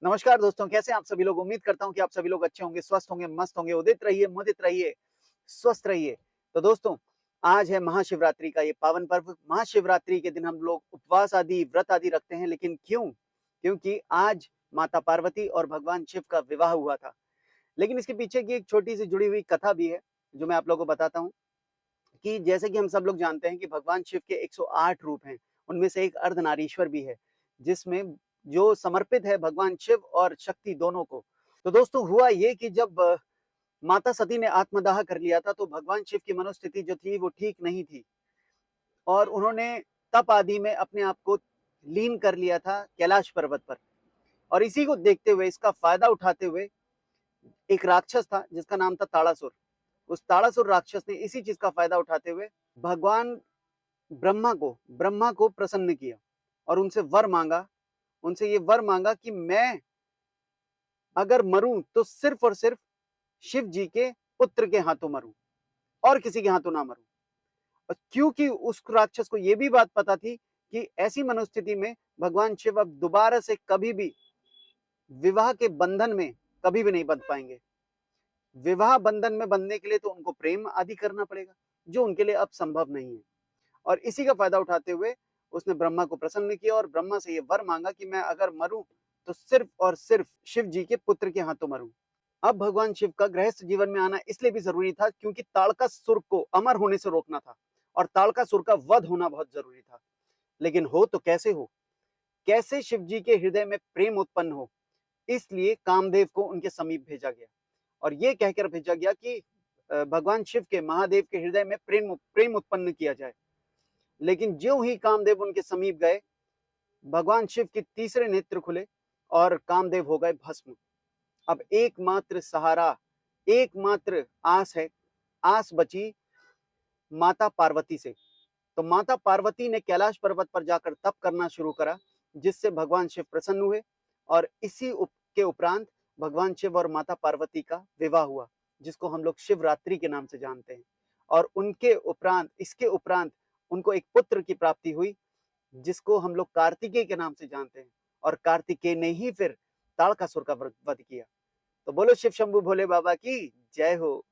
नमस्कार दोस्तों, कैसे हैं आप सभी लोग। उम्मीद करता हूँ कि आप सभी लोग अच्छे होंगे, स्वस्थ होंगे, मस्त होंगे, उदित रहिए, मुदित रहिए, स्वस्थ रहिए। तो दोस्तों, आज है महाशिवरात्रि का ये पावन पर्व। महाशिवरात्रि के दिन हम लोग उपवास आदि, व्रत आदि रखते हैं, लेकिन क्यों? क्योंकि आज माता पार्वती और भगवान शिव का विवाह हुआ था। लेकिन इसके पीछे की एक छोटी-सी जुड़ी हुई कथा भी है, जो मैं आप लोगों को बताता हूँ। कि जैसे कि हम सब लोग जानते हैं कि भगवान शिव के 108 रूप हैं, उनमें से एक अर्धनारीश्वर भी है, जिसमें जो समर्पित है भगवान शिव और शक्ति दोनों को। तो दोस्तों, हुआ ये कि जब माता सती ने आत्मदाह कर लिया था, तो भगवान शिव की मनोस्थिति जो थी वो ठीक नहीं थी और उन्होंने तप आदि में अपने आप को लीन कर लिया था कैलाश पर्वत पर। और इसी को देखते हुए, इसका फायदा उठाते हुए एक राक्षस था जिसका नाम था ताड़ासुर। उस ताड़ासुर राक्षस ने इसी चीज का फायदा उठाते हुए भगवान ब्रह्मा को प्रसन्न किया और उनसे वर मांगा। उनसे ये वर मांगा कि मैं अगर मरूं तो सिर्फ और सिर्फ शिव जी के पुत्र के हाथों मरूं और किसी के हाथों ना मरूं। और क्योंकि उस राक्षस को ये भी बात पता थी कि ऐसी मनोस्थिति में भगवान शिव अब दोबारा से कभी भी विवाह के बंधन में कभी भी नहीं बंध पाएंगे। विवाह बंधन में बंधने के लिए तो उनको प्रेम आदि करना पड़ेगा, जो उनके लिए अब संभव नहीं है। और इसी का फायदा उठाते हुए उसने ब्रह्मा को प्रसन्न किया और ब्रह्मा से ये वर मांगा कि मैं अगर मरूं तो सिर्फ और सिर्फ शिव जी के पुत्र के हाथों मरूं। अब भगवान शिव का गृहस्थ जीवन में आना इसलिए भी जरूरी था क्योंकि ताड़कासुर को अमर होने से रोकना था और ताड़कासुर का वध होना बहुत जरूरी था। लेकिन हो तो कैसे हो, कैसे शिव जी के हृदय में प्रेम उत्पन्न हो, इसलिए कामदेव को उनके समीप भेजा गया और ये कहकर भेजा गया कि भगवान शिव के, महादेव के हृदय में प्रेम प्रेम उत्पन्न किया जाए। लेकिन ज्यों ही कामदेव उनके समीप गए, भगवान शिव के तीसरे नेत्र खुले और कामदेव हो गए भस्म। अब एकमात्र सहारा, एकमात्र आस है, आस बची माता पार्वती से। तो माता पार्वती ने कैलाश पर्वत पर जाकर तप करना शुरू करा, जिससे भगवान शिव प्रसन्न हुए और के उपरांत भगवान शिव और माता पार्वती का विवाह हुआ, जिसको हम लोग शिवरात्रि के नाम से जानते हैं। और उनके उपरांत, इसके उपरांत उनको एक पुत्र की प्राप्ति हुई, जिसको हम लोग कार्तिकेय के नाम से जानते हैं। और कार्तिकेय ने ही फिर ताड़कासुर का वध किया। तो बोलो शिव शंभू भोले बाबा की जय हो।